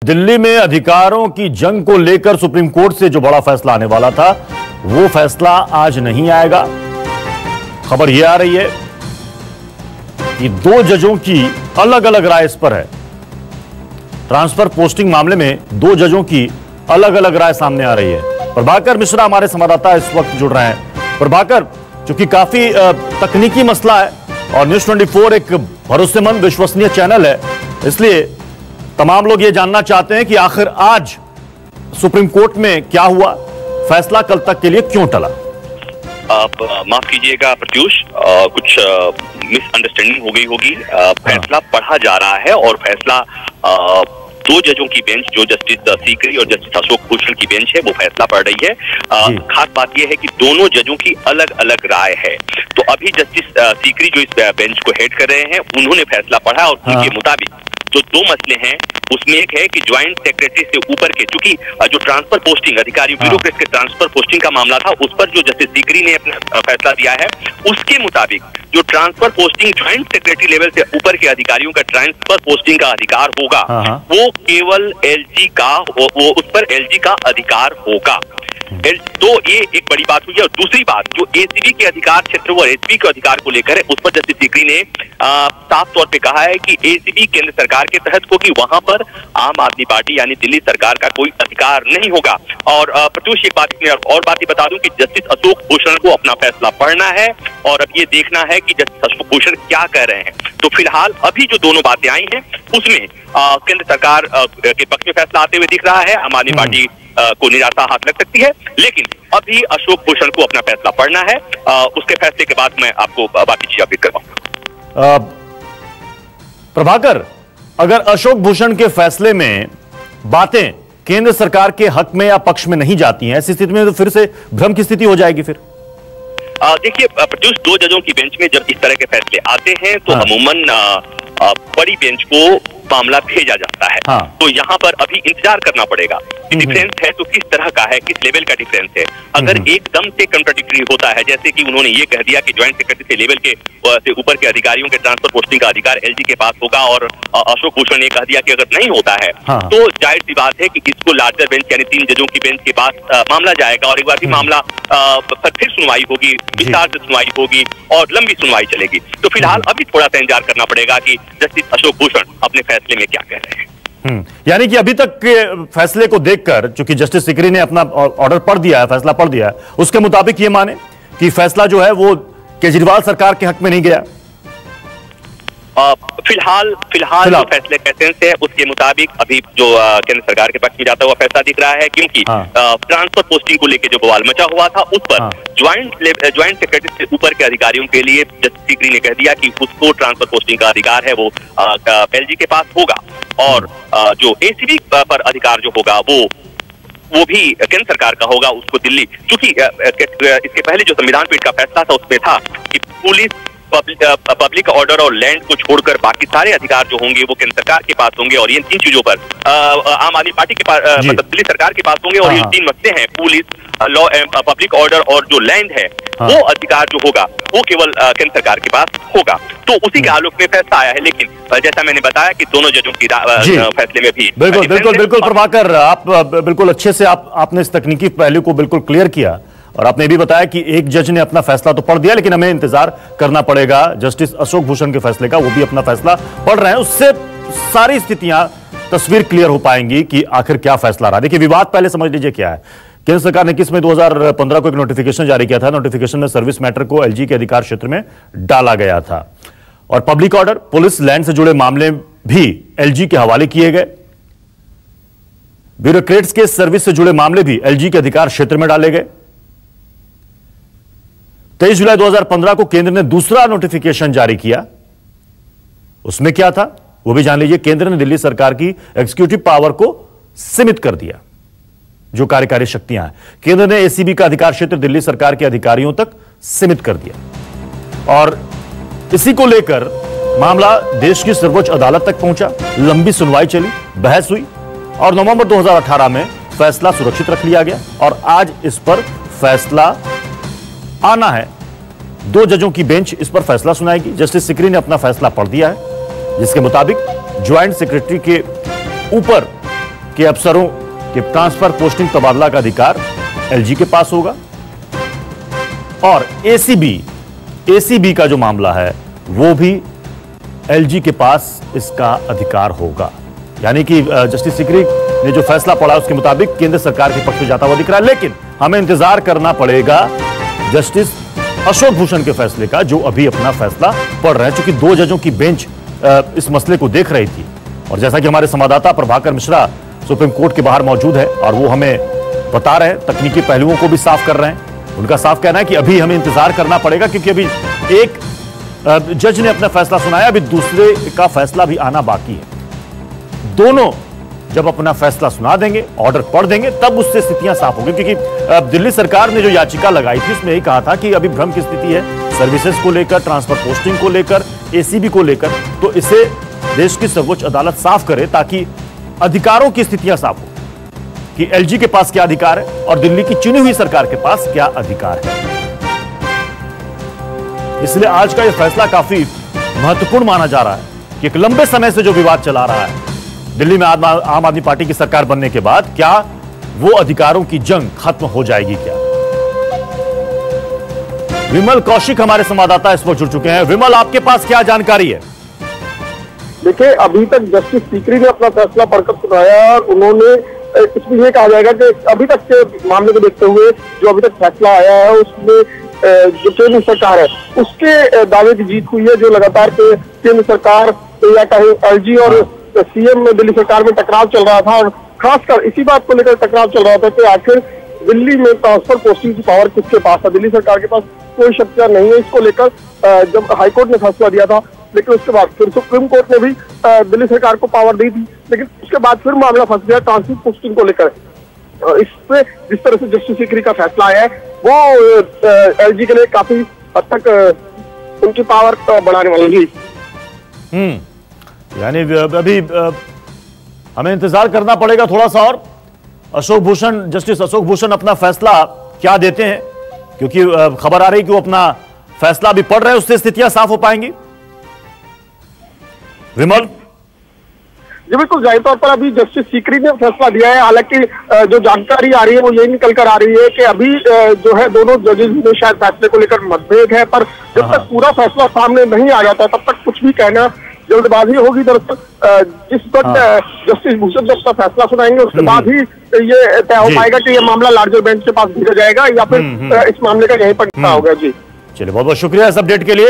दिल्ली में अधिकारों की जंग को लेकर सुप्रीम कोर्ट से जो बड़ा फैसला आने वाला था, वो फैसला आज नहीं आएगा। खबर यह आ रही है कि दो जजों की अलग अलग राय इस पर है। ट्रांसफर पोस्टिंग मामले में दो जजों की अलग अलग राय सामने आ रही है। प्रभाकर मिश्रा हमारे संवाददाता इस वक्त जुड़ रहे हैं। प्रभाकर, चूंकि काफी तकनीकी मसला है और न्यूज 24 एक भरोसेमंद विश्वसनीय चैनल है, इसलिए तमाम लोग ये जानना चाहते हैं कि आखिर आज सुप्रीम कोर्ट में क्या हुआ, फैसला कल तक के लिए क्यों टला। आप माफ कीजिएगा प्रत्यूष, कुछ मिसअंडरस्टैंडिंग हो गई होगी। फैसला पढ़ा जा रहा है और फैसला दो जजों की बेंच, जो जस्टिस सीकरी और जस्टिस अशोक भूषण की बेंच है, वो फैसला पढ़ रही है। खास बात यह है कि दोनों जजों की अलग अलग राय है। तो अभी जस्टिस सीकरी जो इस बेंच को हेड कर रहे हैं, उन्होंने फैसला पढ़ा और उनके मुताबिक जो दो मसले हैं उसमें एक है कि ज्वाइंट सेक्रेटरी से ऊपर के, चूंकि जो ट्रांसफर पोस्टिंग अधिकारी ब्यूरोक्रेट के ट्रांसफर पोस्टिंग का मामला था, उस पर जो जस्टिस सीकरी ने अपना फैसला दिया है, उसके मुताबिक जो transfer posting joint secretary level से ऊपर के अधिकारियों का ट्रांसफर पोस्टिंग का अधिकार होगा, वो केवल एलजी का, वो उस पर एलजी का अधिकार होगा। तो ये एक बड़ी बात हुई है। और दूसरी बात, जो एसीबी के अधिकार क्षेत्र और एसपी के अधिकार को लेकर है, उस पर जस्टिस सीकरी ने साफ तौर पे कहा है कि एसीबी केंद्र सरकार के तहत होगी, वहां पर आम आदमी पार्टी यानी दिल्ली सरकार का कोई अधिकार नहीं होगा। और प्रत्यूष, एक बात और बात ही बता दूं कि जस्टिस अशोक भूषण को अपना फैसला पढ़ना है और अब ये देखना है कि जस्टिस अशोक भूषण क्या कह रहे हैं। तो फिलहाल अभी जो दोनों बातें आई हैं, उसमें केंद्र सरकार के पक्ष में फैसला आते हुए दिख रहा है। आम आदमी पार्टी को निराशा हाथ लग सकती है, लेकिन अभी अशोक भूषण को अपना फैसला पढ़ना है। उसके फैसले के बाद मैं आपको बाकी चीज अपडेट करवाऊंगा। प्रभाकर, अगर अशोक भूषण के फैसले में बातें केंद्र सरकार के हक में या पक्ष में नहीं जाती हैं, ऐसी स्थिति में तो फिर से भ्रम की स्थिति हो जाएगी। फिर देखिए प्रत्युष, दो जजों की बेंच में जब इस तरह के फैसले आते हैं तो अमूमन बड़ी बेंच को मामला भेजा जाता है। तो यहाँ पर अभी इंतजार करना पड़ेगा। डिफरेंस है तो किस तरह का है, किस लेवल का डिफरेंस है। अगर एकदम से कंट्राडिक्टरी होता है, जैसे कि उन्होंने ये कह दिया कि ज्वाइंट सेक्रेटरी से लेवल के से ऊपर के अधिकारियों के ट्रांसफर पोस्टिंग का अधिकार एलजी के पास होगा, और अशोक भूषण ने कह दिया कि अगर नहीं होता है तो जाहिर सी बात है कि इसको लार्जर बेंच यानी 3 जजों की बेंच के पास मामला जाएगा और एक बार भी मामला फिर सुनवाई होगी, विस्तार से सुनवाई होगी और लंबी सुनवाई चलेगी। तो फिलहाल अभी थोड़ा सा इंतजार करना पड़ेगा कि जस्टिस अशोक भूषण अपने फैसले में क्या कह रहे हैं। यानी कि अभी तक के फैसले को देखकर, चूंकि जस्टिस सीकरी ने अपना ऑर्डर पढ़ दिया है, फैसला पढ़ दिया है, उसके मुताबिक ये माने कि फैसला जो है वो केजरीवाल सरकार के हक में नहीं गया। फिलहाल जो फैसले का सेंस है उसके मुताबिक अभी जो केंद्र सरकार के पक्ष में जाता हुआ फैसला दिख रहा है, क्योंकि ट्रांसफर पोस्टिंग को लेकर जो बवाल मचा हुआ था, उस पर ज्वाइंट सेक्रेटरी से ऊपर के अधिकारियों के लिए जस्टिस सीकरी ने कह दिया कि उसको ट्रांसफर पोस्टिंग का अधिकार है वो एलजी के पास होगा, और जो एसीबी पर अधिकार जो होगा वो भी केंद्र सरकार का होगा, उसको दिल्ली, क्योंकि इसके पहले जो संविधान पीठ का फैसला था उसमें था कि पुलिस, पब्लिक ऑर्डर और लैंड को छोड़कर बाकी सारे अधिकार जो होंगे वो केंद्र सरकार के पास होंगे, और इन 3 चीजों पर आम आदमी पार्टी के पास, मतलब दिल्ली सरकार के पास होंगे। और ये 3 मसले हैं, पुलिस, लॉ, पब्लिक ऑर्डर और जो लैंड है, वो अधिकार जो होगा वो केवल केंद्र सरकार के पास होगा। तो उसी के आलोक में फैसला आया है। लेकिन जैसा मैंने बताया कि दोनों जजों की फैसले में भी बिल्कुल प्रभाकर, आप बिल्कुल अच्छे से आपने इस तकनीकी पहलू को बिल्कुल क्लियर किया, और आपने भी बताया कि एक जज ने अपना फैसला तो पढ़ दिया, लेकिन हमें इंतजार करना पड़ेगा जस्टिस अशोक भूषण के फैसले का। वो भी अपना फैसला पढ़ रहे हैं, उससे सारी स्थितियां, तस्वीर क्लियर हो पाएंगी कि आखिर क्या फैसला रहा। देखिए, विवाद पहले समझ लीजिए क्या है। केंद्र सरकार ने 21 मई 2015 को एक नोटिफिकेशन जारी किया था। नोटिफिकेशन में सर्विस मैटर को एलजी के अधिकार क्षेत्र में डाला गया था, और पब्लिक ऑर्डर, पुलिस, लैंड से जुड़े मामले भी एलजी के हवाले किए गए। ब्यूरोक्रेट्स के सर्विस से जुड़े मामले भी एलजी के अधिकार क्षेत्र में डाले गए। 23 जुलाई 2015 को केंद्र ने दूसरा नोटिफिकेशन जारी किया। उसमें क्या था वो भी जान लीजिए। केंद्र ने दिल्ली सरकार की एग्जीक्यूटिव पावर को सीमित कर दिया, जो कार्यकारी शक्तियां हैं। केंद्र ने एसीबी का अधिकार क्षेत्र दिल्ली सरकार के अधिकारियों तक सीमित कर दिया, और इसी को लेकर मामला देश की सर्वोच्च अदालत तक पहुंचा। लंबी सुनवाई चली, बहस हुई, और नवंबर 2018 में फैसला सुरक्षित रख लिया गया, और आज इस पर फैसला आना है। 2 जजों की बेंच इस पर फैसला सुनाएगी। जस्टिस सीकरी ने अपना फैसला पढ़ दिया है, जिसके मुताबिक ज्वाइंट सेक्रेटरी के ऊपर के अफसरों के ट्रांसफर, पोस्टिंग, तबादला का अधिकार एलजी के पास होगा और एसीबी का जो मामला है वो भी एलजी के पास इसका अधिकार होगा। यानी कि जस्टिस सीकरी ने जो फैसला पड़ा उसके मुताबिक केंद्र सरकार के पक्ष में जाता हुआ दिख रहा है, लेकिन हमें इंतजार करना पड़ेगा जस्टिस अशोक भूषण के फैसले का, जो अभी अपना फैसला पढ़ रहे हैं। चूंकि 2 जजों की बेंच इस मसले को देख रही थी और जैसा कि हमारे संवाददाता प्रभाकर मिश्रा सुप्रीम कोर्ट के बाहर मौजूद है और वो हमें बता रहे हैं, तकनीकी पहलुओं को भी साफ कर रहे हैं। उनका साफ कहना है कि अभी हमें इंतजार करना पड़ेगा क्योंकि अभी एक जज ने अपना फैसला सुनाया, अभी दूसरे का फैसला भी आना बाकी है। दोनों जब अपना फैसला सुना देंगे, ऑर्डर पढ़ देंगे, तब उससे स्थितियां साफ होंगी। क्योंकि दिल्ली सरकार ने जो याचिका लगाई थी उसमें यही कहा था कि अभी भ्रम की स्थिति है सर्विसेज को लेकर, ट्रांसफर पोस्टिंग को लेकर, एसीबी को लेकर, तो इसे देश की सर्वोच्च अदालत साफ करे ताकि अधिकारों की स्थितियां साफ हो कि एलजी के पास क्या अधिकार है और दिल्ली की चुनी हुई सरकार के पास क्या अधिकार है। इसलिए आज का यह फैसला काफी महत्वपूर्ण माना जा रहा है कि एक लंबे समय से जो विवाद चला रहा है दिल्ली में आम आदमी पार्टी की सरकार बनने के बाद, क्या वो अधिकारों की जंग खत्म हो जाएगी क्या? विमल कौशिक हमारे संवाददाता इस वक्त जुड़ चुके हैं। विमल, आपके पास क्या जानकारी है? देखिए, अभी तक जस्टिस सीकरी ने अपना फैसला पढ़कर सुनाया और उन्होंने इसमें यह कहा जाएगा कि अभी तक के मामले को देखते हुए जो अभी तक फैसला आया है उसमें जो केंद्र सरकार है उसके दावे की जीत हुई है। जो लगातार केंद्र सरकार या कहीं एलजी और सीएम में दिल्ली सरकार में टकराव चल रहा था और खासकर इसी बात को लेकर टकराव चल रहा था कि आखिर दिल्ली में ट्रांसफर पोस्टिंग की पावर किसके पास है। दिल्ली सरकार के पास कोई शक्तियां नहीं है। इसको लेकर जब हाईकोर्ट ने फैसला दिया था, लेकिन उसके बाद फिर सुप्रीम कोर्ट ने भी दिल्ली सरकार को पावर दी थी, लेकिन उसके बाद फिर मामला फंस गया ट्रांसफर पोस्टिंग को लेकर। इससे जिस तरह से जस्टिस सीकरी का फैसला आया है वो एलजी के लिए काफी हद तक उनकी पावर बढ़ाने वाली है। यानी अभी हमें इंतजार करना पड़ेगा थोड़ा सा और जस्टिस अशोक भूषण अपना फैसला क्या देते हैं, क्योंकि खबर आ रही कि वो अपना फैसला भी पढ़ रहे हैं, उससे स्थितियां साफ हो पाएंगी। विमल जी बिल्कुल, जाहिर तौर पर अभी जस्टिस सीकरी ने फैसला दिया है। हालांकि जो जानकारी आ रही है वो ये निकल कर आ रही है कि अभी जो है दोनों जजेस में शायद फैसले को लेकर मतभेद है, पर जब तक पूरा फैसला सामने नहीं आ जाता तब तक कुछ भी कहना जल्दबाजी होगी। दरअसल जिस वक्त जस्टिस भूषण जब तक फैसला सुनाएंगे उसके बाद ही ये तय हो पाएगा कि ये मामला लार्जर बेंच के पास भेजा जाएगा या फिर इस मामले का यहीं पर होगा। जी चलिए, बहुत बहुत शुक्रिया इस अपडेट के लिए।